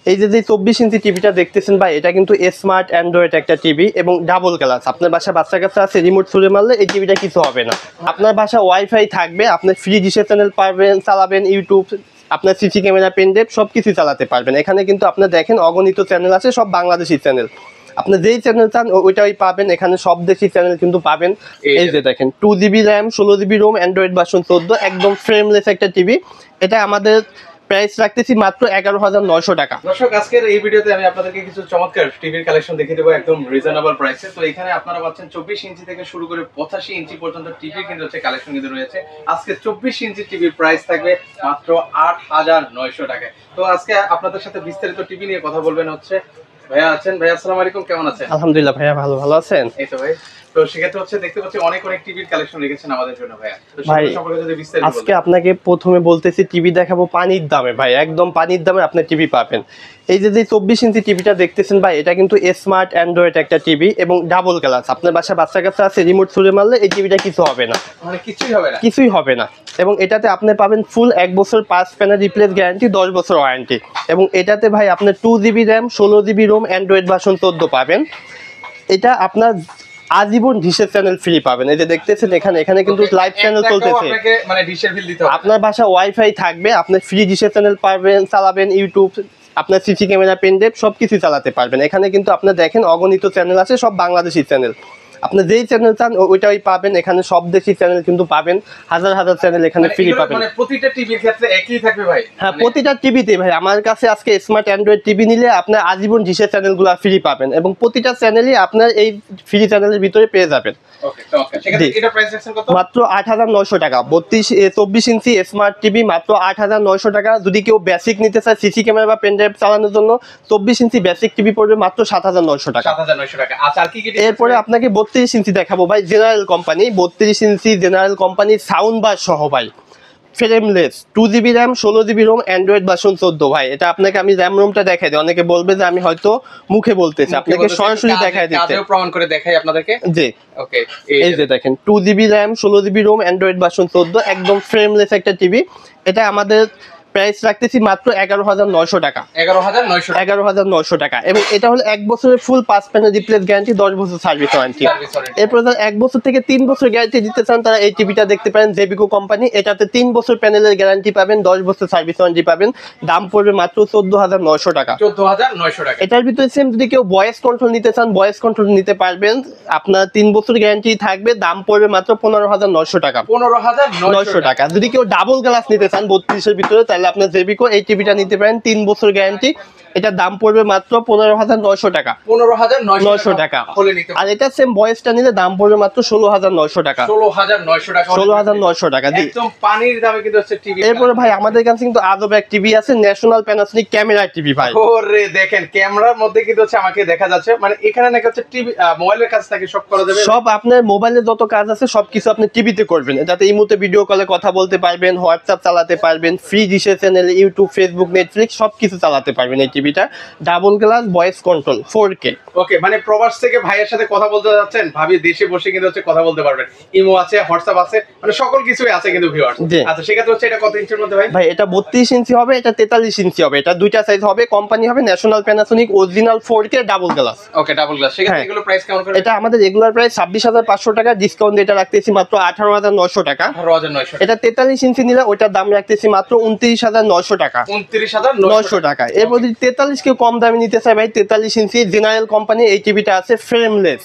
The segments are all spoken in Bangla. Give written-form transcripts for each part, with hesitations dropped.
এই যে 24 ইঞ্চি টিভিটা দেখতেছেন ভাই, এটা কিন্তু স্মার্ট অ্যান্ড্রয়েড একটা টিভি এবং ডাবল গ্লাস। আপনার বাসা বাচ্চা কাছে আছে, রিমোট ছুঁড়ে মারলে এই টিভিটা কিছু হবে না। আপনার বাসা ওয়াইফাই থাকবে, আপনি ফ্রি ডিশের চ্যানেল পাবেন, চালাবেন ইউটিউব, আপনার সিসি ক্যামেরা, পেনড্রাইভ সব কিছু চালাতে পারবেন। এখানে কিন্তু আপনার দেখেন অগণিত চ্যানেল আছে, সব বাংলাদেশি চ্যানেল। আপনি যেই চ্যানেল চান ওইটাই পাবেন, এখানে সব দেশি চ্যানেল কিন্তু পাবেন। এই যে দেখেন 2GB RAM, 16GB ROM, Android version 14, একদম ফ্রেমলেস একটা টিভি। এটা আমাদের প্রাইস রাখতেছি মাত্র 11,900 টাকা। দর্শক, আজকের এই ভিডিওতে আমি আপনাদেরকে কিছু চমৎকার টিভির কালেকশন দেখিয়ে দেবো একদম রিজনেবল প্রাইসে। তো এখানে আপনারা পাচ্ছেন 24 ইঞ্চি থেকে শুরু করে 85 ইঞ্চি পর্যন্ত টিভি কিন্তু হচ্ছে কালেকশন কিন্তু রয়েছে। আজকে 24 ইঞ্চি টিভির প্রাইস থাকবে মাত্র 8,900 টাকায়। তো আজকে আপনাদের সাথে বিস্তারিত টিভি নিয়ে কথা বলবেন হচ্ছে ভাইয়া আছেন। ভাইয়া আসসালামু আলাইকুম, কেমন আছেন? আলহামদুলিল্লাহ ভাইয়া, ভালো আছেন? এই তো ভাই। তো সেক্ষেত্রে হচ্ছে দেখতে পাচ্ছি অনেক টিভির কালেকশন রেখেছেন আমাদের জন্য ভাইয়া। তো ভাই সেগুলো সম্পর্কে যদি বিস্তারিত বলেন। আজকে আপনাকে প্রথমে বলতেছি টিভি দেখাবো পানির দামে ভাই, একদম পানির দামে আপনি টিভি পাবেন। এই যে 24 ইঞ্চি টিভিটা দেখতেছেন ভাই, এটা কিন্তু স্মার্ট অ্যান্ড্রয়েড একটা টিভি এবং ডাবল গ্লাস। আপনার বাসা বাচ্চা কাছে আছে, রিমোট ছুঁড়ে মারলে এই টিভিটা কিছু হবে না, মানে কিছুই হবে না। কিছুই হবে না। এবং এটাতে আপনি পাবেন ফুল 1 বছর 5 প্যানেল রিপ্লেস গ্যারান্টি, 10 বছর ওয়ারেন্টি। এবং এটাতে ভাই আপনার 2GB RAM, 16GB ROM, Android version 14 পাবেন। এটা আপনার আজীবন ডিশের চ্যানেল ফ্রি পাবেন। এই যে দেখতেছেন এখানে কিন্তু লাইভ চ্যানেল চলতেছে, মানে ডিশের বিল দিতে হবে। আপনার বাসা ওয়াইফাই থাকবে, আপনি ফ্রি ডিশের চ্যানেল পাবেন, চালাবেন ইউটিউব, আপনার সিসি ক্যামেরা, পেনড্রাইভ সব কিছু চালাতে পারবেন। এখানে কিন্তু আপনার দেখেন অগণিত চ্যানেল আছে, সব বাংলাদেশি চ্যানেল। আপনি যেই চ্যানেল চান ওইটাই পাবেন। এখানে সব দেশি চ্যানেল কিন্তু পাবেন, হাজার হাজার চ্যানেল এখানে ফ্রি পাবেন। মানে প্রতিটা টিভির ক্ষেত্রে একই থাকবে ভাই? হ্যাঁ, প্রতিটা টিভিতে ভাই আমার কাছে আজকে স্মার্ট অ্যান্ড্রয়েড টিভি নিলে আপনার আজীবন ডিশের চ্যানেলগুলো ফ্রি পাবেন এবং প্রতিটা চ্যানেলই আপনার এই ফ্রি চ্যানেলের ভিতরে পেয়ে যাবেন। ওকে, ওকে। সেক্ষেত্রে এটা প্রাইস রাখছেন কত? মাত্র 8,900 টাকা। 24 ইঞ্চি স্মার্ট টিভি মাত্র 8,900 টাকা। যদি কেউ বেসিক নিতে চায় সিসি ক্যামেরা বা পেনড্রাইভ চালানোর জন্য, 24 ইঞ্চি বেসিক টিভি পড়বে মাত্র 7,900 টাকা। 7,900 টাকা। আচ্ছা, আর কি কি? এরপরে আপনাকে 32 ইঞ্চি দেখাবো ভাই, general company. 32 inch general company, sound bar সহ ভাই, frameless, 2GB RAM, 16GB ROM, Android version 14 ভাই। এটা আপনাকে আমি র্যাম রোমটা দেখাই দিই, অনেকে বলবে যে আমি হয়তো মুখে বলতেছি, আপনাকে সরাসরি দেখাই দিতে, কাজেও প্রমাণ করে দেখাই আপনাদেরকে। জি ওকে। এই যে দেখেন 2GB RAM, 16GB ROM, Android version 14, একদম ফ্রেমলেস একটা টিভি। এটা আমাদের প্রাইস রাখতেছি মাত্র 11,900 টাকা। 11,900 টাকা। এবং এটা হলো 1 বছরের ফুল 5 প্যানেল রিপ্লেস গ্যারান্টি, 10 বছর সার্ভিস ওয়ারেন্টি। এরপর 1 বছর থেকে 3 বছর গ্যারান্টি দিতে চান তারা এই টিভিটা দেখতে পারেন, জেবিকো কোম্পানি। এটাতে 3 বছর প্যানেলের গ্যারান্টি পাবেন, 10 বছর সার্ভিস ওয়ারেন্টি পাবেন। দাম পড়বে মাত্র 14,900 টাকা। 14,900 টাকা। এটার ভিতরে সেম যদি কেউ ভয়েস কন্ট্রোল নিতে চান, ভয়েস কন্ট্রোল নিতে পারবেন। আপনার 3 বছর গ্যারান্টি থাকবে, দাম পড়বে মাত্র 15,900 টাকা। 15,900 টাকা। যদি কেউ ডাবল গ্লাস নিতে চান 32 এর ভিতরে, তাহলে আপনার জেবিকো এই টিভিটা নিতে পারেন, 3 বছর গ্যারান্টি। এটার দাম পড়বে মাত্র 15,900 টাকা। 15,900 টাকা। আর এটা সেম ভয়েসটা নিলে দাম পড়বে মাত্র 16,900 টাকা। 16,900 টাকা। 16,900 টাকা। একদম পানির দামে কিন্তু হচ্ছে টিভি। এরপরে ভাই আমাদের কাছে কিন্তু আদব এক টিভি আছে, ন্যাশনাল প্যানাসোনিক ক্যামেরা টিভি ভাই। ওরে দেখেন, ক্যামেরার মধ্যে কিন্তু হচ্ছে আমাকে দেখা যাচ্ছে, মানে এখানে নাকি হচ্ছে টিভি মোবাইলের কাজ নাকি সব করা যাবে। সব আপনার মোবাইলে যত কাজ আছে সবকিছু আপনি টিভিতে করবেন। এটাতে ইমোতে ভিডিও কলে কথা বলতে পারবেন, হোয়াটসঅ্যাপ চালাতে পারবেন, ফ্রি ডিশের চ্যানেল, ইউটিউব, ফেসবুক, নেটফ্লিক্স সবকিছু চালাতে পারবেন এই টিভিটা। Double glass, voice control, 4K। Okay, মানে প্রবাস থেকে ভাইয়ের সাথে কথা বলতে যাচ্ছেন, ভাবি দেশে বসে কিন্তু হচ্ছে কথা বলতে পারবেন। ইমো আছে, হোয়াটসঅ্যাপ আছে, মানে সকল কিছুই আছে কিন্তু ভিউয়ার্স। আচ্ছা, সেক্ষেত্রে হচ্ছে এটা কত ইঞ্চির মধ্যে ভাই? ভাই এটা 32 ইঞ্চি হবে, এটা 43 ইঞ্চি হবে। এটা দুইটা সাইজ হবে, কোম্পানি হবে national Panasonic, original 4K double glass. Okay, double glass. সেক্ষেত্রে এগুলো প্রাইস কেমন করে? এটা আমাদের রেগুলার প্রাইস 26,500 টাকা, ডিসকাউন্ট এটা রাখতেছি মাত্র 18,900 টাকা। 18,900। এটা 43 ইঞ্চি নিলে ওইটার দাম রাখতেছি মাত্র 29,900 টাকা। 29,900 টাকা। এরপর যদি 43 কেউ কম দামে নিতে চায় ভাই, 43 ইঞ্চি জেনারেল কোম্পানি এই টিভিটা আছে, ফ্রেমলেস,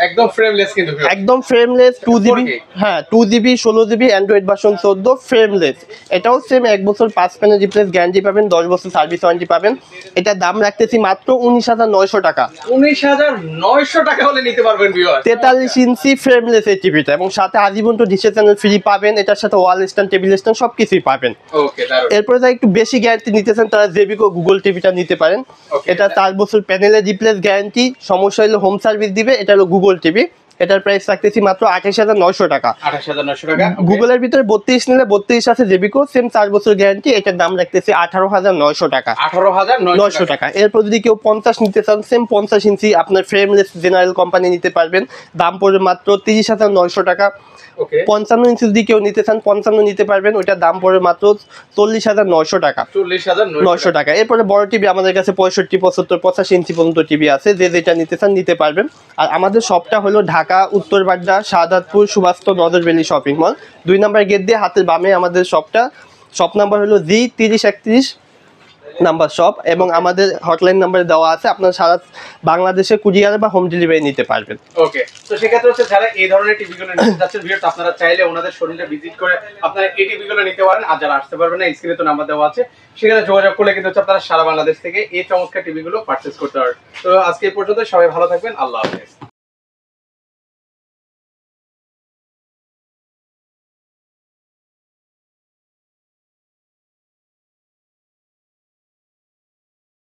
একদম ফ্রেমলেস কিন্তু একদম ফ্রেমলেস, 2GB, হ্যাঁ 2GB 16GB, Android version 14, frameless. এটাও সেম 1 বছর 5 প্যানেল রিপ্লেস গ্যারান্টি পাবেন, 10 বছর সার্ভিস ওয়ারেন্টি পাবেন। এটার দাম রাখতেছি মাত্র 19,900 টাকা। 19,900 টাকা হলে নিতে পারবেন ভিউয়ার। 43 ইঞ্চি ফ্রেমলেস এই টিভিটা, এবং সাথে আজীবন তো ডিশের চ্যানেল ফ্রি পাবেন। এটার সাথে ওয়াল স্ট্যান্ড, টেবিল স্ট্যান্ড সবকিছুই পাবেন। ওকে, দারুণ। এরপরে যারা একটু বেশি গ্যারান্টি নিতে চান তারা জেবিকো গুগল টিভিটা নিতে পারেন। এটা 4 বছর প্যানেলের রিপ্লেস গ্যারান্টি, সমস্যা হলে হোম সার্ভিস দিবে। এটা হলো গুগল টিভি। এটার প্রাইস রাখতেছি মাত্র 28,900 টাকা। 28,900 টাকা। গুগলের ভিতরে 32 নিলে 32 আছে জেবিকো, সেম 4 বছর গ্যারান্টি, এটার দাম রাখতেছি 18,900 টাকা। 18,900 টাকা। এরপর যদি কেউ 50 নিতে চান, সেম 50 ইঞ্চি আপনার ফ্রেমলেস জেনারেল কোম্পানি নিতে পারবেন, দাম পড়বে মাত্র 30,900 টাকা। ওকে। 55 ইঞ্চি যদি কেউ নিতে চান 55 নিতে পারবেন, ওইটার দাম পড়বে মাত্র 40,900 টাকা। 40,900 টাকা। এরপরে বড় টিভি আমাদের কাছে 65, 75, 85 ইঞ্চি পর্যন্ত টিভি আছে, যে যেটা নিতে চান নিতে পারবেন। আর আমাদের শপটা হলো ঢাকা উত্তর বাড্ডা শাহাদাতপুর সুবাস্ত নজর ভ্যালি শপিং মল, 2 নম্বর গেট দিয়ে হাতের বামে আমাদের শপটা। শপ নাম্বার হলো G3031 নাম্বার শপ, এবং আমাদের হটলাইন নাম্বার দেওয়া আছে, আপনার সারা বাংলাদেশে কুরিয়ার বা হোম ডেলিভারি নিতে পারবেন। ওকে, তো সেক্ষেত্রে হচ্ছে যারা এই ধরনের টিভিগুলো নিতে যাচ্ছেন ভিউয়ার্স, আপনারা চাইলে ওনাদের শোরুমে ভিজিট করে আপনারা এই টিভিগুলো নিতে পারেন। আর যারা আসতে পারবেন না, স্ক্রিনে তো নাম্বার দেওয়া আছে, সেখানে যোগাযোগ করলে কিন্তু হচ্ছে আপনারা সারা বাংলাদেশ থেকে এই চমৎকার টিভিগুলো পারচেজ করতে পারবেন। তো আজকে এই পর্যন্ত, সবাই ভালো থাকবেন, আল্লাহ হাফেজ।